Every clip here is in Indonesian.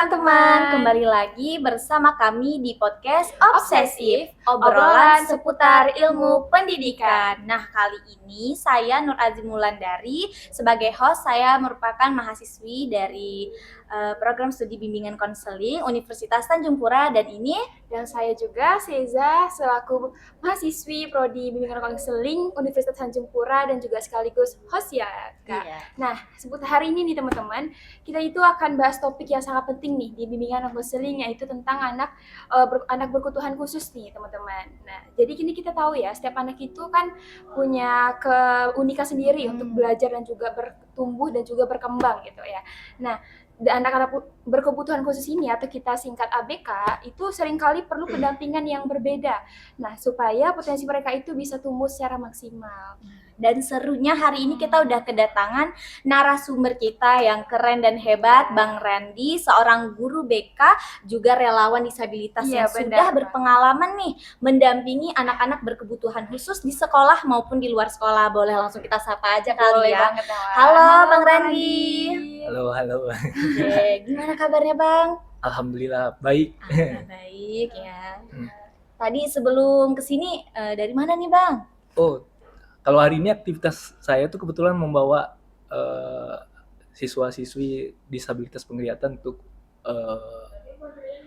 teman-teman, kembali lagi bersama kami di podcast Obsesif, obrolan seputar ilmu pendidikan. Nah, kali ini saya Nur Azim Wulandari, sebagai host saya merupakan mahasiswi dari program studi bimbingan konseling Universitas Tanjung Pura, dan saya juga Seza selaku mahasiswi prodi bimbingan konseling Universitas Tanjung Pura dan juga sekaligus host ya, Kak. Iya. Nah, hari ini nih teman-teman, kita itu akan bahas topik yang sangat penting nih di bimbingan konseling, yaitu tentang anak berkebutuhan khusus nih teman-teman. Nah, jadi kini kita tahu ya, setiap anak itu kan punya keunikan sendiri untuk belajar dan juga bertumbuh dan juga berkembang gitu ya. Nah, anak-anak berkebutuhan khusus ini atau kita singkat ABK itu seringkali perlu pendampingan yang berbeda. Nah, supaya potensi mereka itu bisa tumbuh secara maksimal. Dan serunya hari ini kita udah kedatangan narasumber kita yang keren dan hebat, Bang Randy, seorang guru BK, juga relawan disabilitas yang sudah berpengalaman nih mendampingi anak-anak berkebutuhan khusus di sekolah maupun di luar sekolah. Boleh langsung kita sapa aja kali ya. Halo Bang Randy. Halo. Oke, gimana kabarnya Bang? Alhamdulillah baik. Baik ya. Tadi sebelum kesini dari mana nih Bang? Oh, kalau hari ini aktivitas saya tuh kebetulan membawa siswa-siswi disabilitas penglihatan untuk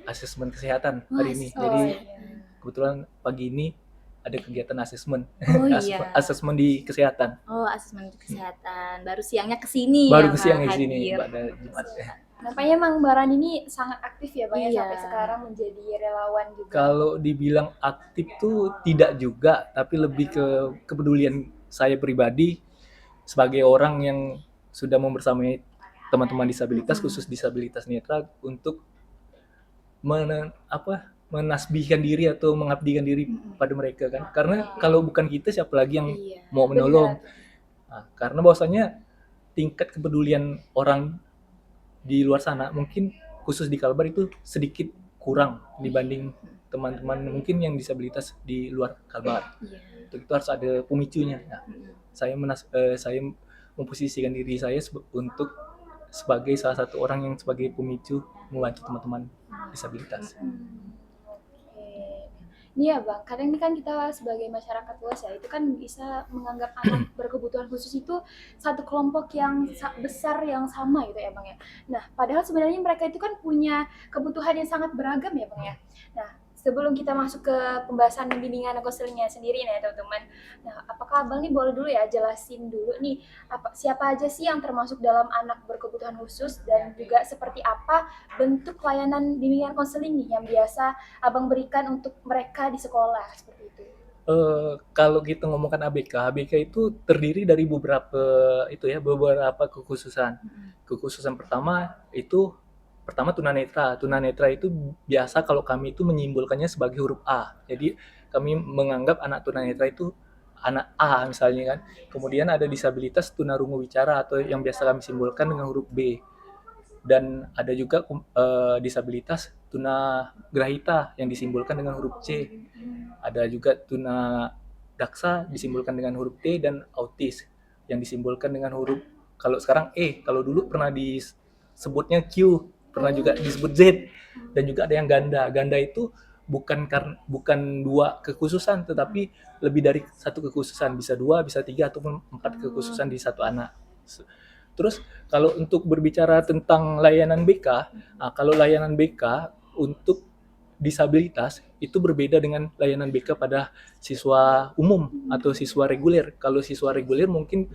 asesmen kesehatan hari ini. Jadi kebetulan pagi ini ada kegiatan asesmen. Asesmen di kesehatan. Oh, asesmen di kesehatan. Baru siangnya kesini. Baru siangnya kesini pada Jumat. Nampaknya Mang Baran ini sangat aktif ya Bang ya, sampai sekarang menjadi relawan juga. Kalau dibilang aktif tuh tidak juga, tapi lebih ke kepedulian saya pribadi sebagai orang yang sudah membersamai teman-teman disabilitas, khusus disabilitas netra, untuk menasbihkan diri atau mengabdikan diri pada mereka kan. Karena kalau bukan kita siapa lagi yang mau menolong. Nah, karena bahwasanya tingkat kepedulian orang di luar sana mungkin khusus di Kalbar itu sedikit kurang dibanding teman-teman mungkin yang disabilitas di luar Kalbar. Untuk itu harus ada pemicunya. Nah, saya memposisikan diri saya untuk sebagai salah satu orang yang sebagai pemicu membantu teman-teman disabilitas. Iya Bang, kadang ini kan kita sebagai masyarakat luas ya, itu kan bisa menganggap anak berkebutuhan khusus itu satu kelompok yang besar yang sama gitu ya Bang ya. Nah, padahal sebenarnya mereka itu kan punya kebutuhan yang sangat beragam ya Bang ya. Nah, sebelum kita masuk ke pembahasan bimbingan konselingnya sendiri nih teman-teman. Nah, apakah Abang nih boleh dulu ya jelasin dulu nih siapa aja sih yang termasuk dalam anak berkebutuhan khusus dan juga seperti apa bentuk layanan bimbingan konseling nih yang biasa Abang berikan untuk mereka di sekolah seperti itu. Kalau kita ngomongkan ABK itu terdiri dari beberapa kekhususan. Kekhususan pertama tunanetra. Tunanetra itu biasa kalau kami itu menyimpulkannya sebagai huruf A. Jadi kami menganggap anak tunanetra itu anak A misalnya kan. Kemudian ada disabilitas tunarungu bicara atau yang biasa kami simbolkan dengan huruf B. Dan ada juga disabilitas tunagrahita yang disimbolkan dengan huruf C. Ada juga tunadaksa disimbolkan dengan huruf T, dan autis yang disimbolkan dengan huruf kalau sekarang E. Kalau dulu pernah disebutnya Q, pernah juga disebut Z, dan juga ada yang ganda. Ganda itu bukan dua kekhususan, tetapi lebih dari satu kekhususan, bisa dua, bisa tiga, ataupun 4 kekhususan di satu anak. Terus kalau untuk berbicara tentang layanan BK, kalau layanan BK untuk disabilitas itu berbeda dengan layanan BK pada siswa umum atau siswa reguler. Kalau siswa reguler mungkin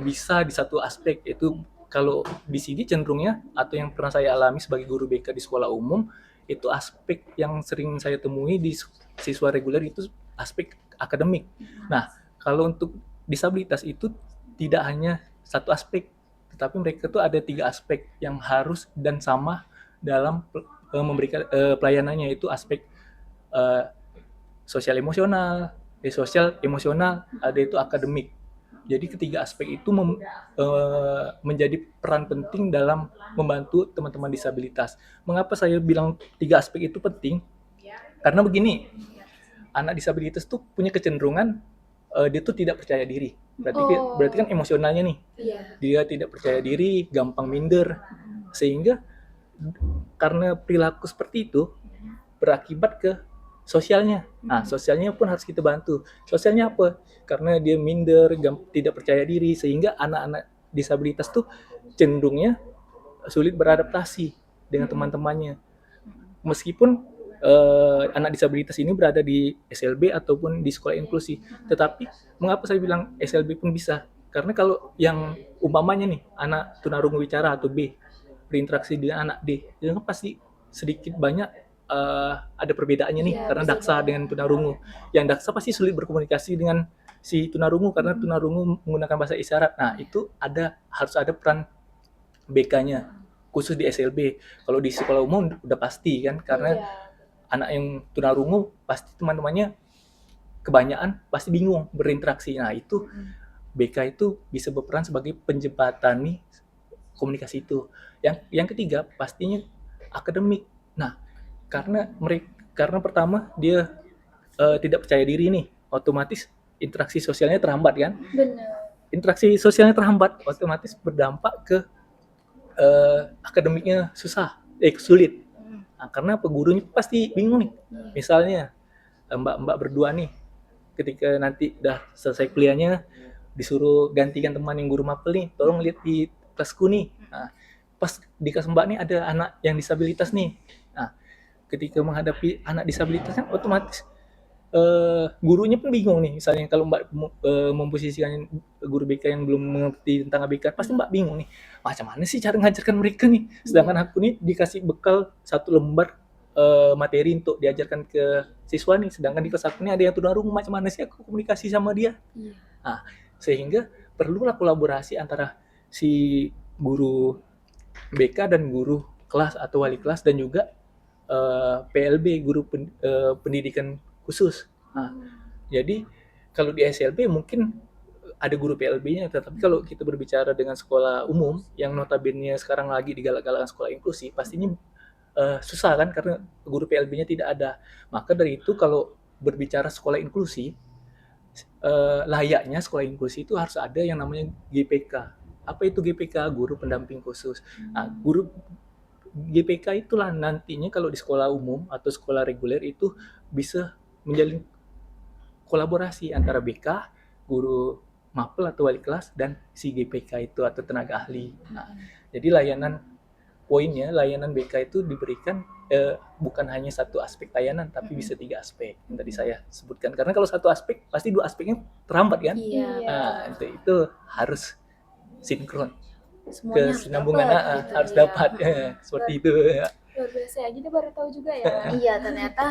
bisa di satu aspek, yaitu kalau di sini cenderungnya atau yang pernah saya alami sebagai guru BK di sekolah umum, itu aspek yang sering saya temui di siswa reguler itu aspek akademik. Nah, kalau untuk disabilitas itu tidak hanya satu aspek, tetapi mereka tuh ada 3 aspek yang harus dan sama dalam memberikan pelayanannya, yaitu aspek sosial emosional, ada itu akademik. Jadi ketiga aspek itu menjadi peran penting dalam membantu teman-teman disabilitas. Mengapa saya bilang 3 aspek itu penting? Karena begini, anak disabilitas tuh punya kecenderungan dia tuh tidak percaya diri. Berarti kan emosionalnya nih. Dia tidak percaya diri, gampang minder. Sehingga karena perilaku seperti itu berakibat ke sosialnya. Nah, sosialnya pun harus kita bantu. Sosialnya apa? Karena dia minder, tidak percaya diri, sehingga anak-anak disabilitas tuh cenderungnya sulit beradaptasi dengan teman-temannya. Meskipun anak disabilitas ini berada di SLB ataupun di sekolah inklusi, tetapi mengapa saya bilang SLB pun bisa? Karena kalau yang umpamanya nih anak tunarungu bicara atau B berinteraksi dengan anak D, itu kan pasti sedikit banyak ada perbedaannya nih, Iya, karena bisa daksa banget. dengan tunarungu. Yang daksa pasti sulit berkomunikasi dengan si tunarungu karena tunarungu menggunakan bahasa isyarat. Nah, itu harus ada peran BK-nya khusus di SLB. Kalau di sekolah umum udah pasti kan, karena Iya. anak yang tunarungu pasti teman-temannya kebanyakan pasti bingung berinteraksi. Nah, itu BK itu bisa berperan sebagai penjembatan nih komunikasi itu. Yang ketiga pastinya akademik. Nah, karena pertama dia tidak percaya diri nih, otomatis interaksi sosialnya terhambat kan. Benar. Interaksi sosialnya terhambat, otomatis berdampak ke akademiknya sulit. Nah, karena gurunya pasti bingung nih. Misalnya mbak-mbak berdua nih, ketika nanti udah selesai kuliahnya disuruh gantikan teman yang guru mapel nih, tolong lihat di kelasku nih. Nah, pas di kelas mbak nih ada anak yang disabilitas nih. Nah, ketika menghadapi anak disabilitas kan otomatis gurunya pun bingung nih. Misalnya kalau mbak memposisikan guru BK yang belum mengerti tentang ABK, pasti mbak bingung nih, macam mana sih cara mengajarkan mereka nih, sedangkan aku nih dikasih bekal 1 lembar materi untuk diajarkan ke siswa nih, sedangkan di kelas aku nih ada yang tunarungu, macam mana sih aku komunikasi sama dia. Nah, sehingga perlulah kolaborasi antara si guru BK dan guru kelas atau wali kelas, dan juga PLB, guru pendidikan khusus. Nah, jadi kalau di SLB mungkin ada guru PLB-nya, tetapi kalau kita berbicara dengan sekolah umum yang notabene sekarang lagi digalak-galakan sekolah inklusi, pastinya susah kan, karena guru PLB-nya tidak ada. Maka dari itu kalau berbicara sekolah inklusi, layaknya sekolah inklusi itu harus ada yang namanya GPK. Apa itu GPK? Guru pendamping khusus. Nah, guru GPK itulah nantinya kalau di sekolah umum atau sekolah reguler itu bisa menjalin kolaborasi antara BK, guru mapel atau wali kelas, dan si GPK itu atau tenaga ahli. Nah, jadi layanan BK itu diberikan bukan hanya satu aspek layanan, tapi bisa 3 aspek yang tadi saya sebutkan. Karena kalau satu aspek, pasti 2 aspeknya terhambat kan? Iya. Nah, itu harus sinkron. Semuanya harus Kesinambungan dapat gitu, harus ya. dapat, seperti itu. Luar biasa ya. Jadi baru tahu juga ya. Iya, ternyata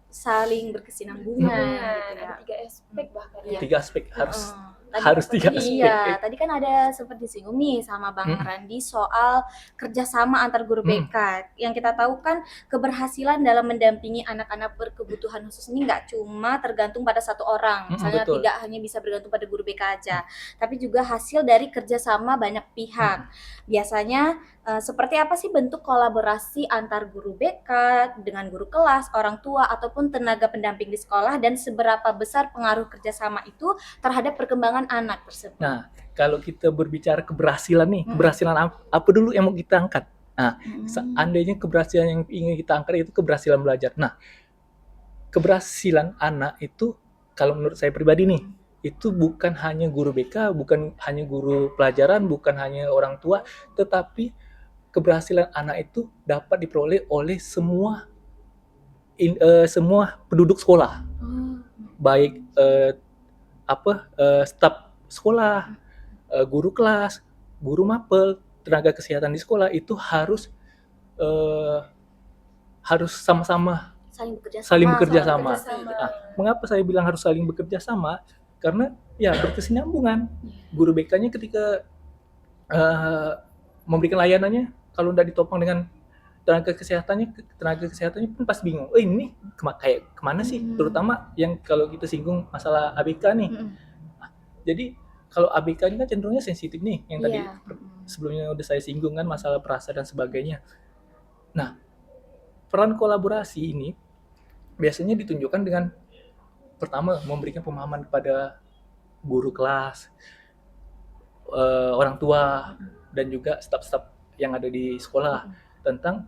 saling berkesinambungan gitu ya. Ada 3 aspek bahkan ya. 3 aspek harus Tadi- harus 3 aspek. Iya, tadi kan ada sempat disinggung nih sama Bang Randi soal kerjasama antar guru BK. Yang kita tahu kan keberhasilan dalam mendampingi anak-anak berkebutuhan khusus ini nggak cuma tergantung pada satu orang. Misalnya Betul. tidak hanya bisa bergantung pada guru BK aja, tapi juga hasil dari kerjasama banyak pihak. Biasanya seperti apa sih bentuk kolaborasi antar guru BK dengan guru kelas, orang tua, ataupun tenaga pendamping di sekolah, dan seberapa besar pengaruh kerjasama itu terhadap perkembangan anak tersebut? Nah, kalau kita berbicara keberhasilan nih, keberhasilan apa dulu yang mau kita angkat? Nah, seandainya keberhasilan yang ingin kita angkat itu keberhasilan belajar. Nah, keberhasilan anak itu kalau menurut saya pribadi nih, itu bukan hanya guru BK, bukan hanya guru pelajaran, bukan hanya orang tua, tetapi keberhasilan anak itu dapat diperoleh oleh semua penduduk sekolah, baik staf sekolah, guru kelas, guru mapel, tenaga kesehatan di sekolah itu harus sama-sama saling bekerja sama. Nah, mengapa saya bilang harus saling bekerja sama? Karena ya berkesinambungan. Guru BK-nya ketika memberikan layanannya, kalau tidak ditopang dengan tenaga kesehatannya pun pas bingung. Ini kayak kemana sih? Terutama yang kalau kita singgung masalah ABK nih. Nah, jadi kalau ABK ini kan cenderungnya sensitif nih, yang tadi sebelumnya udah saya singgung kan, masalah perasa dan sebagainya. Nah, peran kolaborasi ini biasanya ditunjukkan dengan pertama memberikan pemahaman kepada guru kelas, orang tua, dan juga staf-staf yang ada di sekolah. tentang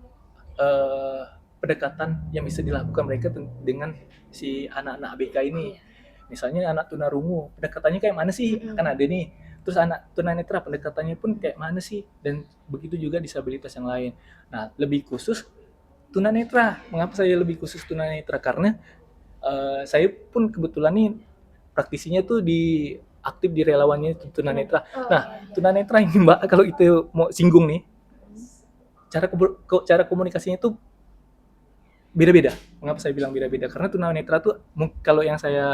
eh, pendekatan yang bisa dilakukan mereka dengan si anak-anak ABK ini. Misalnya anak tunarungu, pendekatannya kayak mana sih? Kan ada nih. Terus anak tunanetra, pendekatannya pun kayak mana sih? Dan begitu juga disabilitas yang lain. Nah, lebih khusus tunanetra. Mengapa saya lebih khusus tunanetra? Karena saya pun kebetulan nih praktisinya tuh aktif di relawannya tunanetra. Nah, tunanetra ini Mbak, kalau itu mau singgung nih, cara komunikasinya tuh beda-beda. Mengapa saya bilang beda-beda? Karena tunanetra tuh kalau yang saya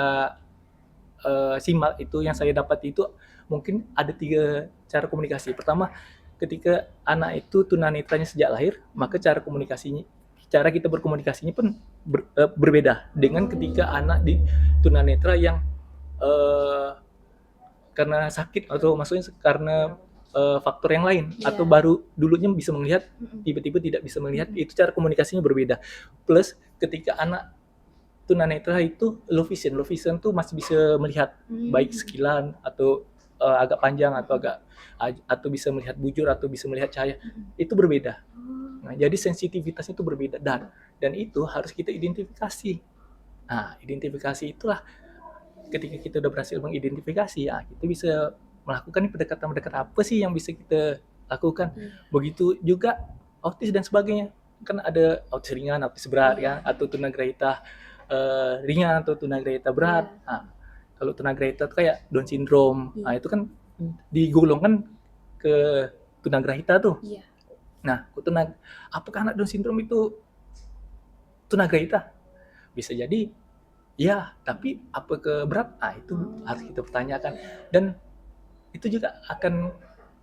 simak itu, yang saya dapat itu mungkin ada 3 cara komunikasi. Pertama, ketika anak itu tunanetranya sejak lahir, maka cara kita berkomunikasinya pun berbeda dengan ketika anak di tunanetra yang karena sakit atau maksudnya karena faktor yang lain atau baru dulunya bisa melihat tiba-tiba tidak bisa melihat, itu cara komunikasinya berbeda. Plus ketika anak tunanetra itu low vision tuh masih bisa melihat baik sekilan atau agak panjang atau bisa melihat bujur atau bisa melihat cahaya, itu berbeda. Nah, jadi sensitivitasnya itu berbeda dan itu harus kita identifikasi. Nah, identifikasi itulah ketika kita udah berhasil mengidentifikasi, ya kita bisa melakukan pendekatan-pendekatan apa sih yang bisa kita lakukan. Begitu juga autis dan sebagainya, kan ada autis ringan, autis berat kan, atau tunagrahita ringan atau tunagrahita berat. Nah, kalau tunagrahita itu kayak Down syndrome, nah itu kan digolongkan ke tunagrahita tuh. Nah, apakah anak Down syndrome itu tunagrahita? Bisa jadi ya, tapi apa ke berat? Nah, itu harus kita pertanyakan. Dan itu juga akan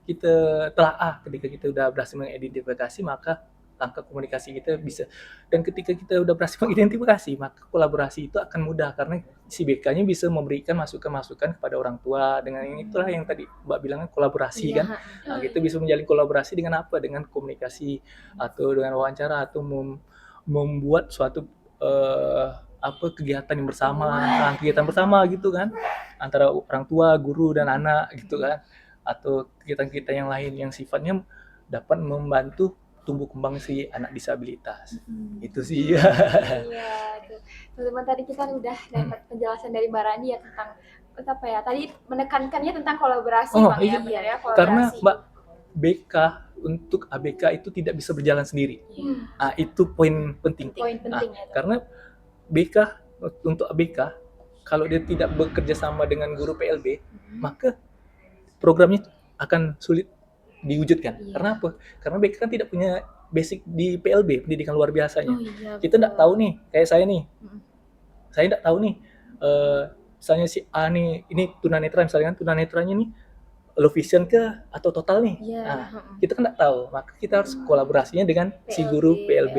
kita telaah ketika kita udah berhasil mengidentifikasi, maka langkah komunikasi kita bisa. Dan ketika kita udah berhasil mengidentifikasi, maka kolaborasi itu akan mudah karena si BK-nya bisa memberikan masukan-masukan kepada orang tua. Dengan itulah yang tadi Mbak bilang kolaborasi kan. Nah, kita bisa menjalin kolaborasi dengan apa? Dengan komunikasi atau dengan wawancara atau membuat suatu kegiatan yang kegiatan bersama gitu kan, antara orang tua, guru dan anak gitu kan, atau kegiatan-kegiatan yang lain yang sifatnya dapat membantu tumbuh kembang si anak disabilitas. Itu sih. Iya, teman-teman, tadi kita udah dapat penjelasan dari Mbak Rani ya tentang apa ya, tadi menekankannya tentang kolaborasi Bang, ya, benar ya, kolaborasi. Karena Mbak, BK untuk ABK itu tidak bisa berjalan sendiri. Nah, itu poin penting. Karena BK untuk ABK, kalau dia tidak bekerja sama dengan guru PLB, maka programnya akan sulit diwujudkan. Karena apa? Karena BK kan tidak punya basic di PLB, pendidikan luar biasanya. Kita tidak tahu nih, kayak saya nih. Saya tidak tahu nih, misalnya si A nih, ini tunanetra misalnya kan, tunanetranya nih low vision ke atau total nih. Nah, kita kan tidak tahu, maka kita harus kolaborasinya dengan si guru PLB.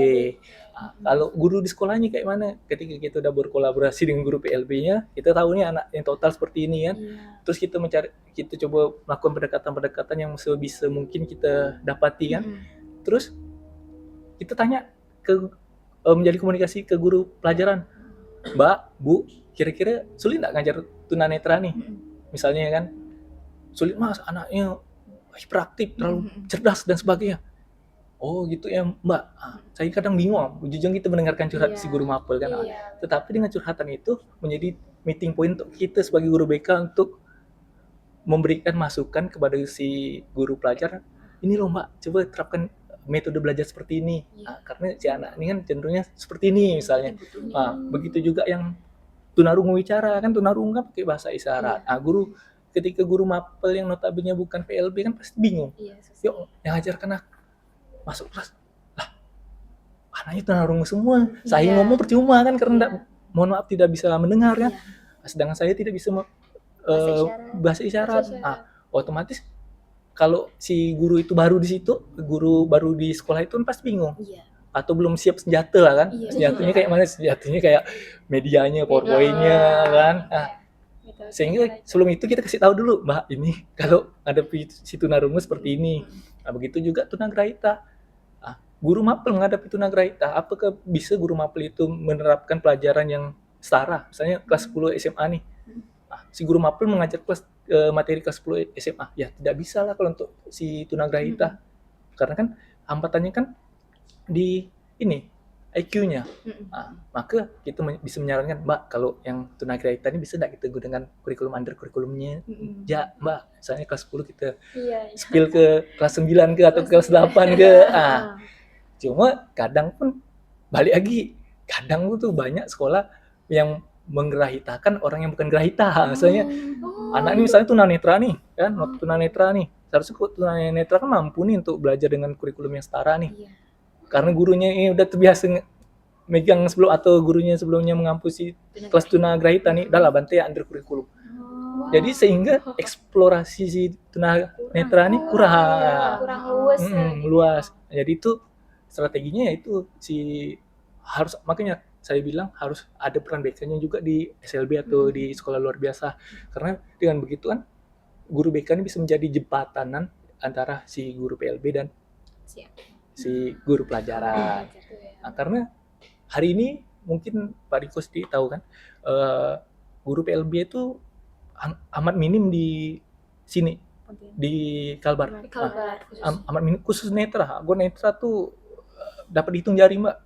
Nah, kalau guru di sekolahnya kayak mana? Ketika kita udah berkolaborasi dengan guru PLB-nya, kita tahu nih anak yang total seperti ini kan. Terus kita coba melakukan pendekatan-pendekatan yang sebisa mungkin kita dapati kan. Terus kita tanya menjadi komunikasi ke guru pelajaran. Mbak, Bu, kira-kira sulit nggak ngajar tunanetra nih? Misalnya kan, sulit Mas, anaknya hiperaktif, terlalu cerdas dan sebagainya. Oh gitu ya Mbak, saya kadang bingung, jujur kita mendengarkan curhat si guru mapel kan. Tetapi dengan curhatan itu menjadi meeting point untuk kita sebagai guru BK untuk memberikan masukan kepada si guru pelajar. Ini loh Mbak, coba terapkan metode belajar seperti ini. Nah, karena si anak ini kan cenderungnya seperti ini misalnya. Nah, begitu juga yang tunarungu bicara, kan tunarungu kan pakai bahasa isyarat. Nah, ketika guru mapel yang notabene bukan PLB kan pasti bingung. Yuk, yang ajarkan aku masuk kelas, lah anaknya tunarungu semua, saya ngomong percuma kan karena mohon maaf tidak bisa mendengar kan, sedangkan saya tidak bisa bahasa isyarat. Nah, otomatis kalau si guru itu baru di situ, guru baru di sekolah itu kan pasti bingung. Atau belum siap senjata lah kan, senjatanya kayak mana? Senjatanya kayak medianya, PowerPoint-nya kan. Nah, sehingga sebelum itu kita kasih tahu dulu, Mbak, ini kalau ada si tunarungu seperti ini. Nah, begitu juga tunagrahita. Nah, guru mapel menghadapi tunagrahita, apakah bisa guru mapel itu menerapkan pelajaran yang setara? Misalnya kelas 10 SMA nih. Nah, si guru mapel mengajar materi kelas 10 SMA. Ya, tidak bisa lah kalau untuk si tunagrahita. Karena kan hambatannya kan di ini IQ-nya. Mm-mm. Maka kita bisa menyarankan, Mbak, kalau yang tunagrahita ini bisa tidak kita gunakan kurikulum under kurikulumnya Mm-mm. ya, Mbak. Misalnya kelas 10 kita Iya, iya. spill ke kelas 9 ke atau kelas 8 ke. Cuma kadang pun balik lagi, kadang tuh banyak sekolah yang menggerahitakan orang yang bukan gerahita. Misalnya anak ini misalnya tunanetra nih, kan, tunanetra nih. Seharusnya tunanetra kan mampu nih untuk belajar dengan kurikulum yang setara nih. Iya. Karena gurunya ini udah terbiasa megang sebelum atau gurunya sebelumnya mengampusi kelas tunagrahita nih, udah lah bantai under kurikulum. Jadi sehingga eksplorasi si tunanetra nih kurang luas. luas. Jadi itu strateginya yaitu harus, makanya saya bilang harus ada peran BK-nya juga di SLB atau di sekolah luar biasa. Karena dengan begitu kan guru BK ini bisa menjadi jembatanan antara si guru PLB dan si guru pelajaran. Nah, karena hari ini mungkin Pak Riko sendiri tahu kan, guru PLB itu amat minim di sini, di Kalbar. Amat minim, khusus netra. Gue netra tuh dapat dihitung jari, Mbak.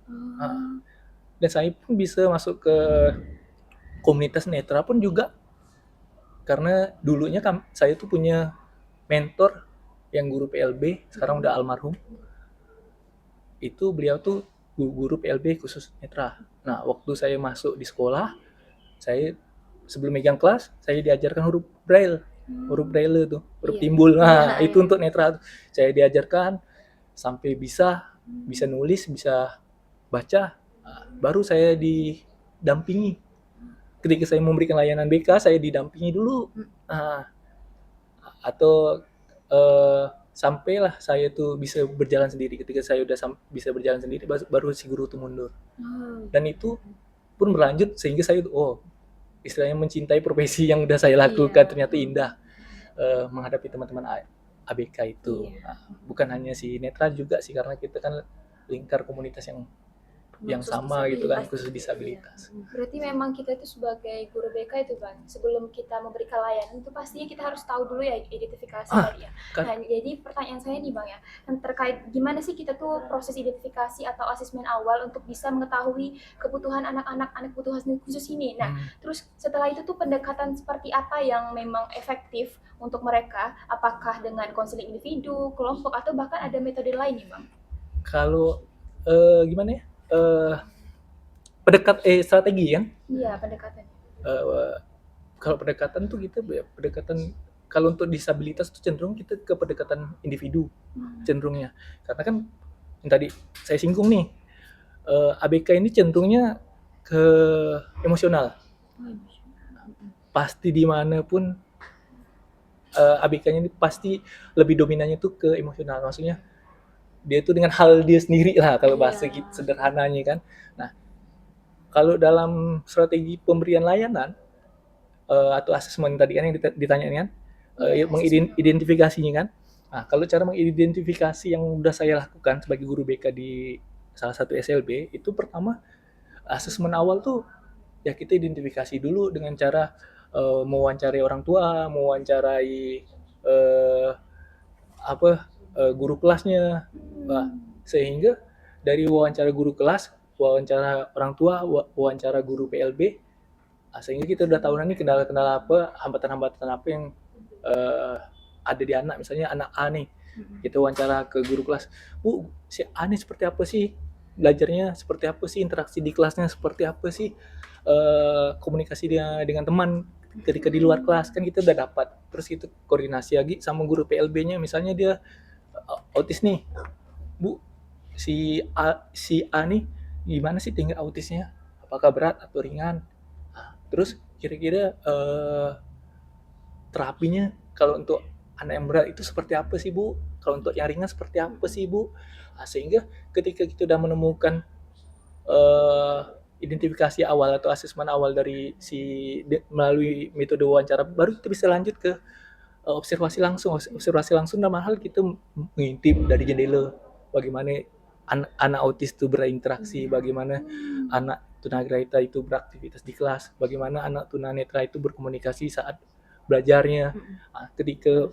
Dan saya pun bisa masuk ke komunitas netra pun juga karena dulunya saya tuh punya mentor yang guru PLB, sekarang udah almarhum. Itu beliau tuh guru PLB khusus netra. Nah, waktu saya masuk di sekolah, saya sebelum megang kelas, saya diajarkan huruf braille. Huruf braille tuh, huruf timbul. Nah, itu untuk netra. Saya diajarkan sampai bisa nulis, bisa baca. Baru saya didampingi. Ketika saya memberikan layanan BK, saya didampingi dulu. Atau sampailah saya tuh bisa berjalan sendiri. Ketika saya udah bisa berjalan sendiri, baru si guru tuh mundur. Dan itu pun berlanjut sehingga saya istilahnya mencintai profesi yang udah saya lakukan. Ternyata indah menghadapi teman-teman ABK itu. Bukan hanya si netra juga sih, karena kita kan lingkar komunitas yang sama gitu kan, khusus disabilitas. Berarti memang kita itu sebagai guru BK itu Bang, sebelum kita memberikan layanan itu pastinya kita harus tahu dulu ya identifikasi tadi ya. Nah, jadi pertanyaan saya nih Bang ya, yang terkait gimana sih kita tuh proses identifikasi atau asesmen awal untuk bisa mengetahui kebutuhan anak-anak kebutuhan khusus ini. Nah, terus setelah itu tuh pendekatan seperti apa yang memang efektif untuk mereka? Apakah dengan konseling individu, kelompok, atau bahkan ada metode lain nih Bang? Kalau gimana ya? Strategi kan? Iya, pendekatannya. Kalau pendekatan tuh kita pendekatan, kalau untuk disabilitas tuh cenderung kita ke pendekatan individu cenderungnya, karena kan yang tadi saya singgung nih, ABK ini cenderungnya ke emosional. Pasti dimanapun ABK-nya ini pasti lebih dominannya tuh ke emosional, maksudnya dia tuh dengan hal dia sendiri lah kalau bahasa sederhananya kan. Nah, kalau dalam strategi pemberian layanan atau asesmen tadi kan yang ditanyakan, mengidentifikasinya kan. Nah, kalau cara mengidentifikasi yang udah saya lakukan sebagai guru BK di salah satu SLB, itu pertama asesmen awal tuh ya kita identifikasi dulu dengan cara mewawancarai orang tua, mewawancarai guru kelasnya. Sehingga dari wawancara guru kelas, wawancara orang tua, wawancara guru PLB, sehingga kita udah tahu nih kendala-kendala apa, hambatan-hambatan apa yang ada di anak. Misalnya anak A nih, kita wawancara ke guru kelas, Bu, si A nih seperti apa sih belajarnya, seperti apa sih interaksi di kelasnya, seperti apa sih komunikasi dia dengan teman ketika di luar kelas, kan kita udah dapat. Terus itu koordinasi lagi sama guru PLB-nya, misalnya dia autis nih, Bu, si A nih gimana sih tingkat autisnya, apakah berat atau ringan. Terus kira-kira terapinya kalau untuk anak yang berat itu seperti apa sih Bu, kalau untuk yang ringan seperti apa sih Bu. Sehingga ketika kita udah menemukan identifikasi awal atau asesmen awal dari melalui metode wawancara, baru kita bisa lanjut ke observasi langsung dalam hal kita mengintip dari jendela bagaimana anak autis itu berinteraksi, bagaimana anak tunagrahita itu beraktivitas di kelas, bagaimana anak tunanetra itu berkomunikasi saat belajarnya. Ketika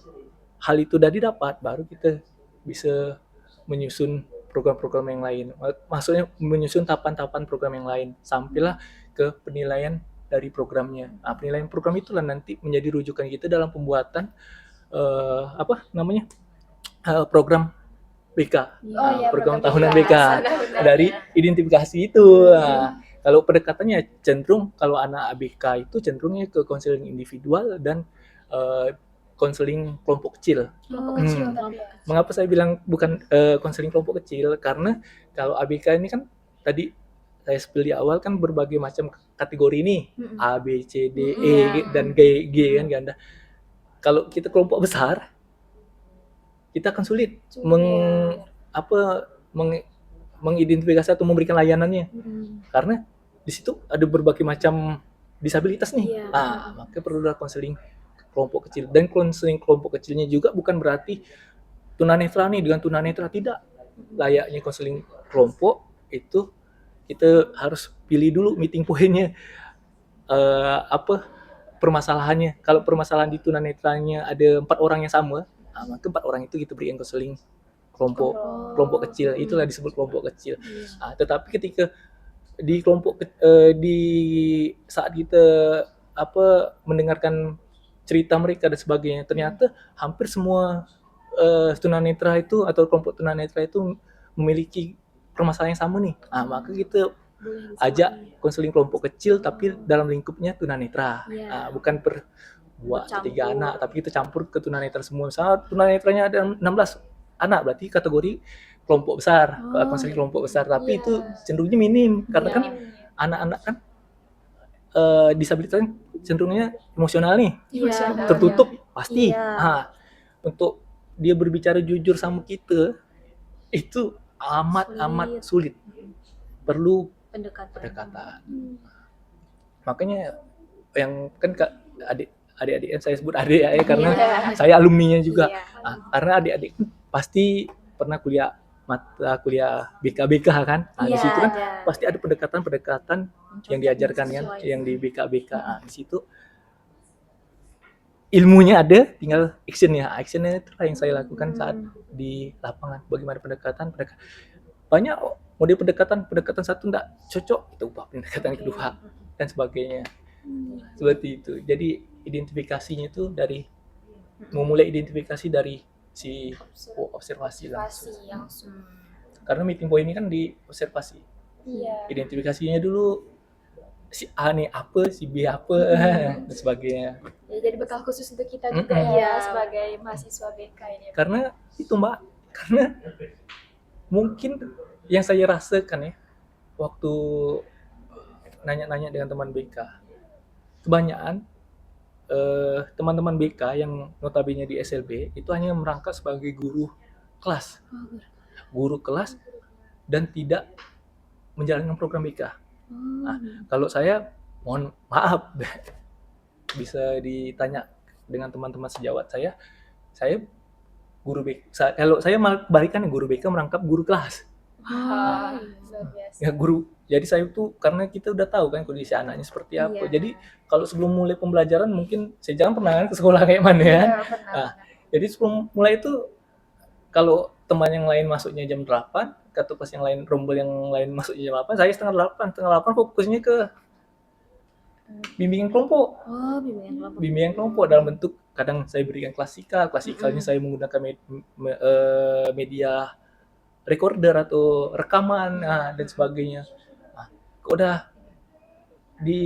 hal itu udah didapat, baru kita bisa menyusun program-program yang lain. Maksudnya menyusun tahapan-tahapan program yang lain sampailah ke penilaian dari programnya. Nah, penilaian program itulah nanti menjadi rujukan kita dalam pembuatan program BK, Oh iya, program program tahunan BK. BK Benar-benar. dari identifikasi itu. Nah, kalau pendekatannya cenderung kalau anak ABK itu cenderungnya ke konseling individual dan konseling kelompok kecil. Kelompok kecil Hmm. tapi ya. Mengapa saya bilang bukan konseling kelompok kecil? Karena kalau ABK ini kan tadi saya spill di awal kan berbagai macam kategori ini, A, B, C, D, E, dan G kan ganda. Kalau kita kelompok besar, kita akan sulit mengidentifikasi atau memberikan layanannya. Karena di situ ada berbagai macam disabilitas nih. Maka perlulah konseling kelompok kecil. Dan konseling kelompok kecilnya juga bukan berarti tunanetra nih dengan tunanetra, tidak. Layaknya konseling kelompok itu kita harus pilih dulu meeting pointnya, permasalahannya. Kalau permasalahan di tunanetranya ada 4 orang yang sama, maka 4 orang itu kita berikan konseling kelompok kecil. Itulah disebut kelompok kecil. Tetapi ketika di kelompok di saat kita mendengarkan cerita mereka dan sebagainya, ternyata hampir semua tunanetra itu atau kelompok tunanetra itu memiliki permasalahan yang sama nih. Maka kita ajak konseling kelompok kecil tapi dalam lingkupnya tunanetra. Bukan per 2-3 anak, tapi kita campur ke tunanetra semua. Misalnya tunanetranya ada 16 anak, berarti kategori kelompok besar, konseling kelompok besar. Tapi itu cenderungnya minim karena kan anak-anak kan disabilitas cenderungnya emosional nih, tertutup pasti. Untuk dia berbicara jujur sama kita itu amat sulit, perlu pendekatan. Makanya yang kan adik-adik yang saya sebut adik ya, karena saya alumninya juga. Karena adik-adik pasti pernah mata kuliah BK kan. Di situ kan pasti ada pendekatan yang diajarkan kan, yang di BK. Di situ ilmunya ada, tinggal actionnya itu yang saya lakukan saat di lapangan. Bagaimana pendekatan banyak model pendekatan satu enggak cocok, kita ubah pendekatan kedua dan sebagainya. Seperti itu. Jadi identifikasinya itu memulai identifikasi dari si observasi langsung. Karena meeting point ini kan di observasi. Identifikasinya dulu si A nih apa, si B apa, dan sebagainya. Jadi bekal khusus untuk kita juga ya sebagai mahasiswa BK ini. Karena itu Mbak, karena mungkin yang saya rasakan ya waktu nanya-nanya dengan teman BK, kebanyakan teman-teman BK yang notabene di SLB itu hanya merangkap sebagai guru kelas dan tidak menjalankan program BK. Kalau saya mohon maaf bisa ditanya dengan teman-teman sejawat saya guru BK. Kalau saya malah kebalikan, guru BK merangkap guru kelas. Ya guru. Jadi saya tuh karena kita udah tahu kan kondisi anaknya seperti apa. Jadi kalau sebelum mulai pembelajaran mungkin saya jangan pernah ke sekolah kayak mana ya. Jadi sebelum mulai itu kalau teman yang lain masuknya jam 8, atau pas yang lain rombel yang lain masuknya jam 8, saya setengah 8 fokusnya ke bimbingan kelompok. Bimbingan kelompok dalam bentuk kadang saya berikan klasikalnya saya menggunakan media recorder atau rekaman dan sebagainya. Udah di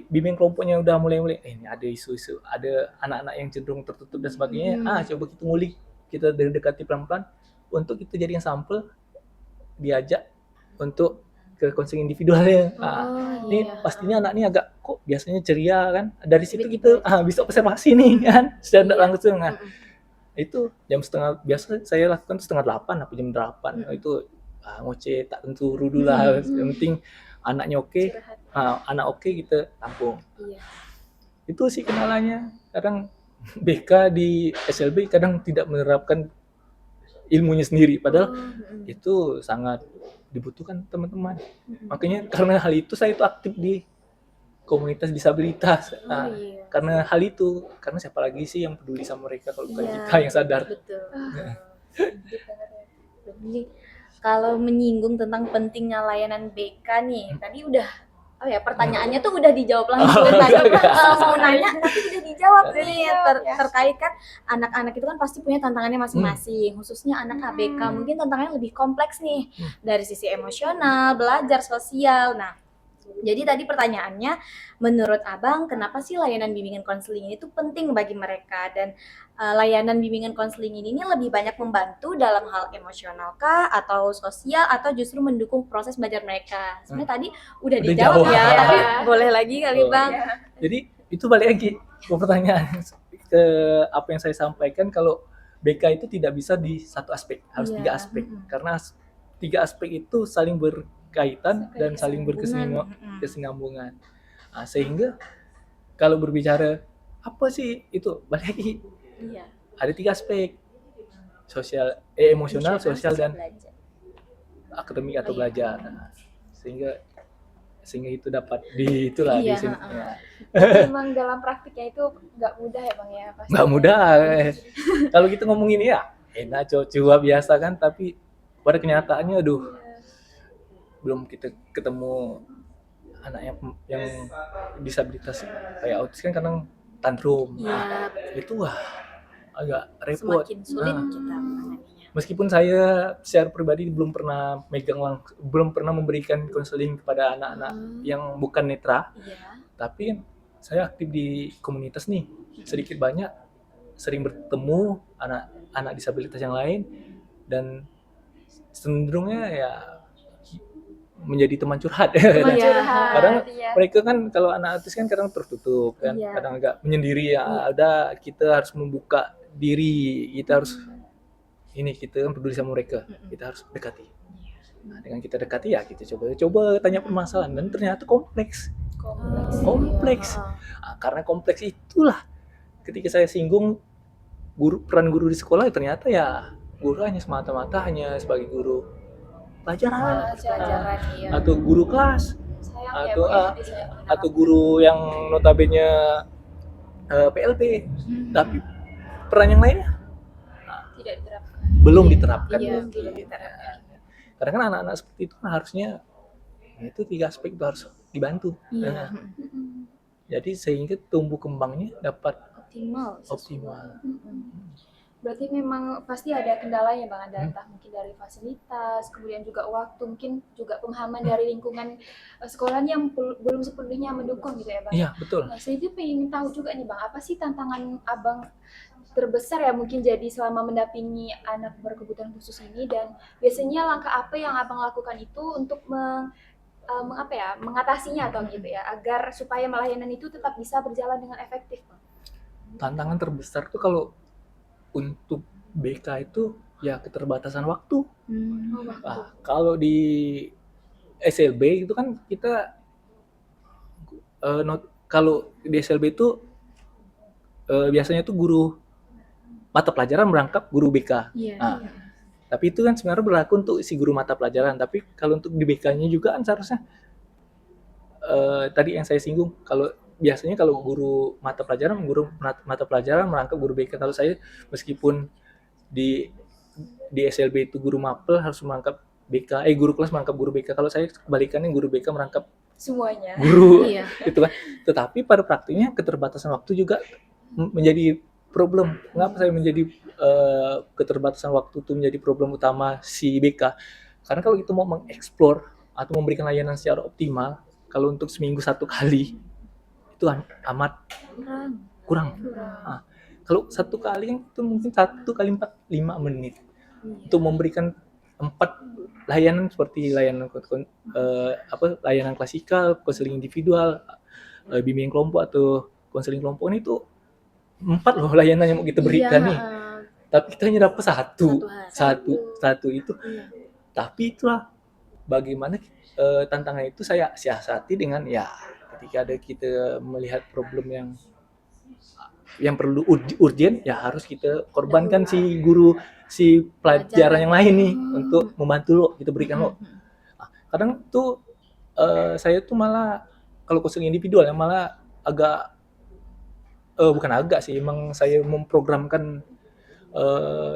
bimbing kelompoknya udah mulai ini ada isu-isu, ada anak-anak yang cenderung tertutup dan sebagainya. Coba kita ngulik, kita dekati pelan-pelan untuk kita jadikan sampel, diajak untuk ke konseling individualnya. Ini pastinya anak ini agak kok biasanya ceria kan. Dari situ kita bisa observasi nih kan secara langsung. Itu jam biasa saya lakukan setengah 8 atau jam 8. Itu ngoceh tak tentu rudu lah. Yang penting anaknya oke, anak oke kita tampung. Itu sih kenalannya. Kadang BK di SLB kadang tidak menerapkan ilmunya sendiri, padahal itu sangat dibutuhkan teman-teman. Makanya karena hal itu saya itu aktif di komunitas disabilitas. Karena hal itu, karena siapa lagi sih yang peduli sama mereka kalau bukan kita yang sadar. Betul. Kalau menyinggung tentang pentingnya layanan BK nih, tadi udah pertanyaannya tuh udah dijawab langsung. Tadi mau nanya tapi udah dijawab nih terkait kan anak-anak itu kan pasti punya tantangannya masing-masing, khususnya anak ABK mungkin tantangannya lebih kompleks nih dari sisi emosional, belajar, sosial. Nah, jadi tadi pertanyaannya, menurut Abang, kenapa sih layanan bimbingan konseling ini tuh penting bagi mereka? Dan layanan bimbingan konseling ini lebih banyak membantu dalam hal emosional kah, atau sosial, atau justru mendukung proses belajar mereka? Sebenarnya tadi udah dijawab ya, tapi boleh lagi kali Bang. Jadi itu balik lagi ke pertanyaan ke apa yang saya sampaikan, kalau BK itu tidak bisa di satu aspek, harus 3 aspek. Karena 3 aspek itu saling berkaitan dan saling berkesinambungan. Nah, sehingga kalau berbicara apa sih itu, balik lagi ada 3 aspek, sosial, emosional, sosial, dan akademik atau belajar. Nah, sehingga itu dapat di itulah di sini. Memang dalam praktiknya itu nggak mudah ya Bang ya, pasti. Nggak mudah. Kalau kita ngomongin ya enak coba biasa kan, tapi pada kenyataannya belum kita ketemu anak yang disabilitas kayak autis kan kadang tantrum. Itu agak repot. Semakin sulit kita menanganinya. Meskipun saya secara pribadi belum pernah memberikan konseling kepada anak-anak yang bukan netra, tapi saya aktif di komunitas nih, sedikit banyak sering bertemu anak-anak disabilitas yang lain, dan cenderungnya ya menjadi teman curhat. Kadang mereka kan kalau anak autis kan kadang tertutup kan, kadang agak menyendiri ya. Ada kita harus membuka diri, kita harus kita kan peduli sama mereka, kita harus dekati. Nah, dengan kita dekati ya kita coba tanya permasalahan, dan ternyata kompleks. Nah, karena kompleks itulah ketika saya singgung peran guru di sekolah, ternyata ya guru hanya semata-mata hanya sebagai guru pelajaran, atau guru kelas, atau guru yang notabene PLP, tapi peran yang lainnya belum diterapkan. Karena kan anak-anak seperti itu kan harusnya itu 3 aspek itu harus dibantu. Jadi sehingga tumbuh kembangnya dapat optimal. Berarti memang pasti ada kendalanya Bang, ada entah mungkin dari fasilitas, kemudian juga waktu, mungkin juga pemahaman dari lingkungan sekolahnya yang belum sepenuhnya mendukung gitu ya Bang. Iya, betul. Nah, saya juga pengen tahu juga nih Bang, apa sih tantangan Abang terbesar ya mungkin jadi selama mendampingi anak berkebutuhan khusus ini, dan biasanya langkah apa yang Abang lakukan itu untuk mengatasinya atau gitu ya, agar supaya layanan itu tetap bisa berjalan dengan efektif Bang? Tantangan terbesar tuh kalau untuk BK itu ya keterbatasan waktu. Kalau di SLB itu kan kita kalau di SLB itu biasanya tuh guru mata pelajaran merangkap guru BK. Tapi itu kan sebenarnya berlaku untuk si guru mata pelajaran. Tapi kalau untuk di BK-nya juga kan seharusnya tadi yang saya singgung, kalau biasanya kalau guru mata pelajaran merangkap guru BK. Kalau saya meskipun di SLB itu guru mapel harus merangkap BK, guru kelas merangkap guru BK. Kalau saya kebalikannya, guru BK merangkap semuanya. Guru itu kan. Tetapi pada praktiknya keterbatasan waktu juga menjadi problem. Mengapa saya menjadi keterbatasan waktu itu menjadi problem utama si BK? Karena kalau kita mau mengeksplor atau memberikan layanan secara optimal, kalau untuk seminggu 1 kali itu amat kurang. Nah, kalau 1 kali itu mungkin 1 kali 45 menit untuk memberikan 4 layanan seperti layanan layanan klasikal, konseling individual, bimbingan kelompok atau konseling kelompok ini tuh 4 loh layanan yang mau kita berikan nih. Tapi kita hanya dapat satu itu. Tapi itulah bagaimana tantangan itu saya siasati dengan ya ketika ada kita melihat problem yang perlu urgent, ya harus kita korbankan si guru, si pelajaran yang lain nih untuk membantu lo, kita berikan lo. Nah, kadang tuh saya tuh malah kalau konseling individual yang malah agak bukan agak sih, emang saya memprogramkan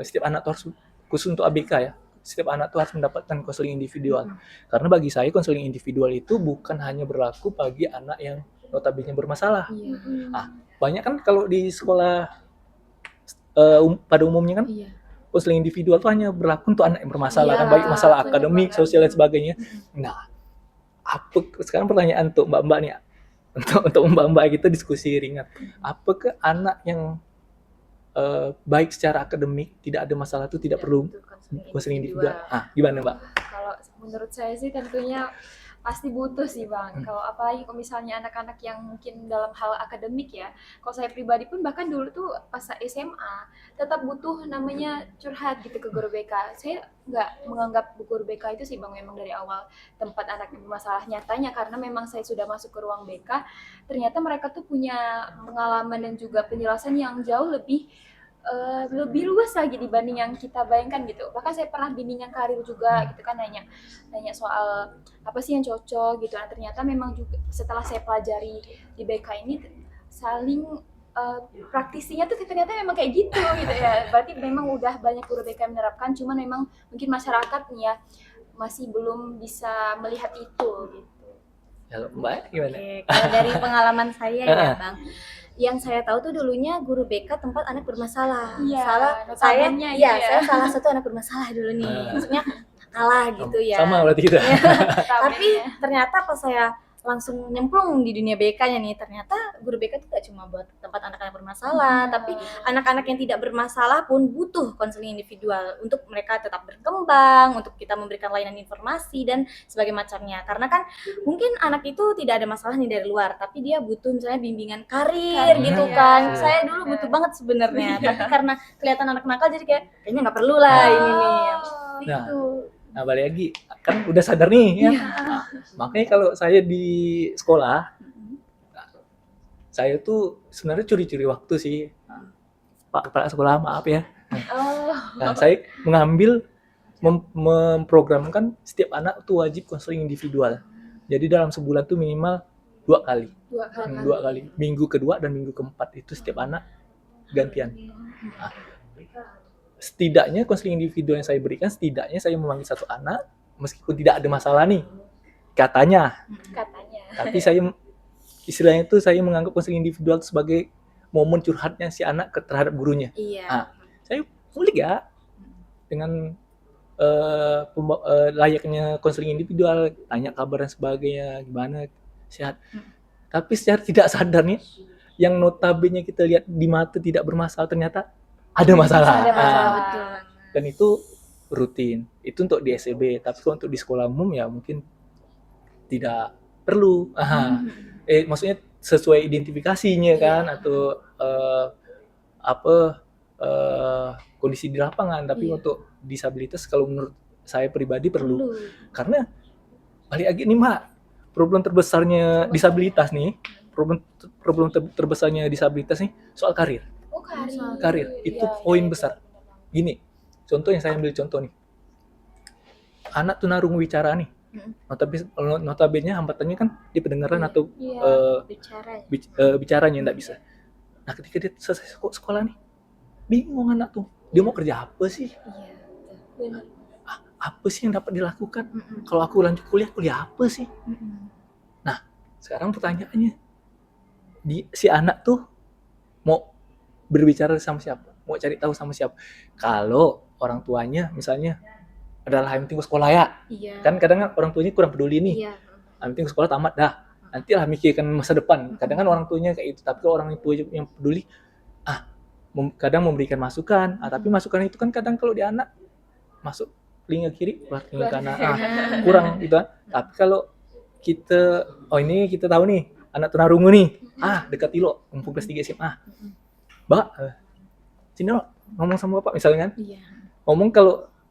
setiap anak tuh harus khusus untuk ABK ya, setiap anak tuh harus mendapatkan konseling individual. Karena bagi saya konseling individual itu bukan hanya berlaku bagi anak yang notabene bermasalah. Iya. Banyak kan kalau di sekolah pada umumnya kan Iya. konseling individual tuh hanya berlaku untuk anak yang bermasalah, Iya, kan baik masalah benar akademik, banget. sosial dan sebagainya. Nah, sekarang pertanyaan untuk mbak-mbak nih, untuk mbak-mbak kita diskusi ringan. Apakah anak yang baik secara akademik, tidak ada masalah itu tidak perlu konseling individual? Gimana mbak? Kalau menurut saya sih tentunya pasti butuh sih Bang. Kalau apalagi kalau misalnya anak-anak yang mungkin dalam hal akademik ya. Kalau saya pribadi pun bahkan dulu tuh pas SMA tetap butuh namanya curhat gitu ke guru BK. Saya nggak menganggap guru BK itu sih Bang memang dari awal tempat anak yang bermasalah nyatanya, karena memang saya sudah masuk ke ruang BK, ternyata mereka tuh punya pengalaman dan juga penjelasan yang jauh lebih luas lagi dibanding yang kita bayangkan gitu. Bahkan saya pernah bimbingan karir juga gitu kan, nanya soal apa sih yang cocok gitu. Nah, ternyata memang juga setelah saya pelajari di BK ini saling praktisinya tuh ternyata memang kayak gitu ya. Berarti memang udah banyak guru BK yang menerapkan, cuman memang mungkin masyarakat nih ya masih belum bisa melihat itu gitu. Kalau mbak gimana? Oke, kalau dari pengalaman saya ya Bang, yang saya tahu tuh dulunya guru BK tempat anak bermasalah. Iya, Saya notabene iya, gitu ya. saya salah satu anak bermasalah dulu nih. Maksudnya kalah gitu ya. Sama berarti kita. Tapi ternyata pas saya langsung nyemplung di dunia BK-nya nih, ternyata guru BK itu gak cuma buat tempat anak-anak bermasalah, tapi anak-anak yang tidak bermasalah pun butuh konseling individual untuk mereka tetap berkembang, untuk kita memberikan layanan informasi dan sebagainya macamnya. Karena kan mungkin anak itu tidak ada masalah nih dari luar, tapi dia butuh misalnya bimbingan karir gitu kan. Saya dulu butuh banget sebenarnya, tapi karena kelihatan anak nakal jadi kayaknya nggak perlu lah ini nih. Gitu. Nah, balik lagi, kan udah sadar nih ya. Nah, makanya kalau saya di sekolah, saya tuh sebenarnya curi-curi waktu sih. Pak kepala sekolah, maaf ya. Nah, saya mengambil memprogramkan setiap anak tuh wajib konseling individual. Jadi dalam sebulan tuh minimal 2 kali. 2 kali. Minggu kedua dan minggu keempat itu setiap anak gantian. Nah, setidaknya konseling individual yang saya berikan, setidaknya saya memanggil satu anak meskipun tidak ada masalah nih katanya. Tapi saya istilahnya itu saya menganggap konseling individual sebagai momen curhatnya si anak terhadap gurunya. Iya. Saya mulik ya dengan layaknya konseling individual, tanya kabar dan sebagainya, gimana sehat. Tapi secara tidak sadar nih, yang notabene kita lihat di mata tidak bermasalah ternyata ada masalah. Betul. Dan itu rutin. Itu untuk di SEB. Tapi kalau untuk di sekolah umum ya mungkin tidak perlu. Maksudnya sesuai identifikasinya kan, atau kondisi di lapangan. Tapi untuk disabilitas kalau menurut saya pribadi perlu. Karena balik lagi nih Mbak, problem terbesarnya disabilitas nih, problem terbesarnya disabilitas nih soal karir. Karir itu poin besar. Gini, contoh yang saya ambil contoh nih, anak tunarungu wicara nih, notabene hambatannya kan di pendengaran atau bicaranya nggak bisa. Nah ketika dia selesai sekolah nih, bingung anak tuh, dia mau kerja apa sih? Apa sih yang dapat dilakukan? Kalau aku lanjut kuliah apa sih? Nah sekarang pertanyaannya, si anak tuh mau berbicara sama siapa? Mau cari tahu sama siapa? Kalau orang tuanya misalnya adalah yang penting sekolah ya. Kan kadang orang tuanya kurang peduli nih. Yang penting sekolah tamat dah. Nantilah mikirkan masa depan. Kadang kan orang tuanya kayak itu. Tapi kalau orang tua yang peduli, kadang memberikan masukan. Tapi masukan itu kan kadang kalau di anak masuk telinga kiri, keluar telinga kanan. Kurang gitu. Tapi kalau kita, ini kita tahu nih, anak tunarungu nih. Dekat Ilo, kumpul kelas 3 SMA. Mbak, sini lo ngomong sama bapak misalnya kan. Ngomong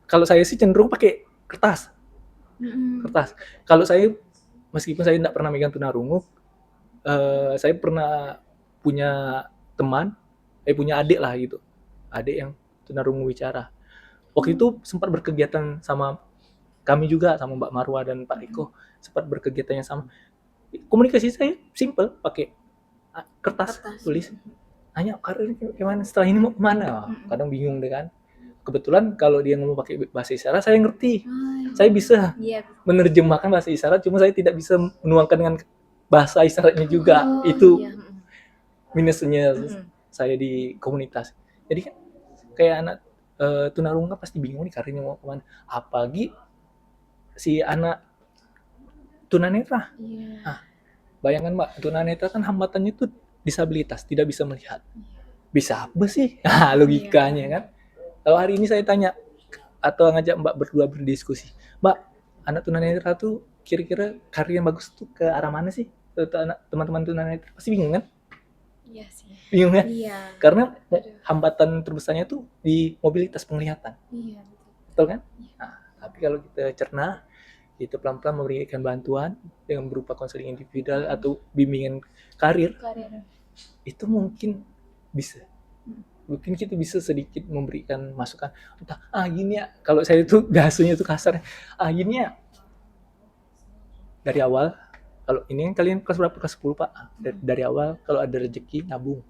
kalau saya sih cenderung pakai kertas. Kalau saya, meskipun saya tidak pernah megang tunarungu, saya pernah punya teman, punya adik lah gitu. Adik yang tunarungu wicara. Waktu itu sempat berkegiatan sama kami juga, sama Mbak Marwa dan Pak Riko. Sempat berkegiatan yang sama. Komunikasi saya simple, pakai kertas tulis. Nanya karir gimana, setelah ini mau kemana? Kadang bingung deh kan. kebetulan kalau dia ngomong pakai bahasa isyarat saya ngerti, Ah, saya bisa Iya. menerjemahkan bahasa isyarat, cuma saya tidak bisa menuangkan dengan bahasa isyaratnya juga. Oh, Itu Iya. minusnya Mm-mm. saya di komunitas. Jadi kan kayak anak tunarungu pasti bingung nih karirnya mau kemana. Apalagi si anak tunanetra. iya. Bayangkan Mbak, tunanetra kan hambatannya itu disabilitas, tidak bisa melihat. Bisa apa sih? Nah, logikanya kan. Kalau hari ini saya tanya atau ngajak Mbak berdua berdiskusi, Mbak, anak tunanetra tuh kira-kira karir yang bagus tuh ke arah mana sih? Anak teman-teman tunanetra pasti bingung kan? Iya sih. Bingung kan? Iya. Karena hambatan terbesarnya tuh di mobilitas penglihatan, Iya, betul. betul kan? Nah, tapi kalau kita cerna, kita pelan-pelan memberikan bantuan dengan berupa konseling individual atau bimbingan karir, Karir. itu mungkin bisa. Mungkin kita bisa sedikit memberikan masukan. Entah, gini ya, kalau saya itu bahasanya itu kasar. Gini ya, dari awal, kalau ini kan kalian kelas berapa? Kelas 10 Pak. Dari awal, kalau ada rezeki, nabung.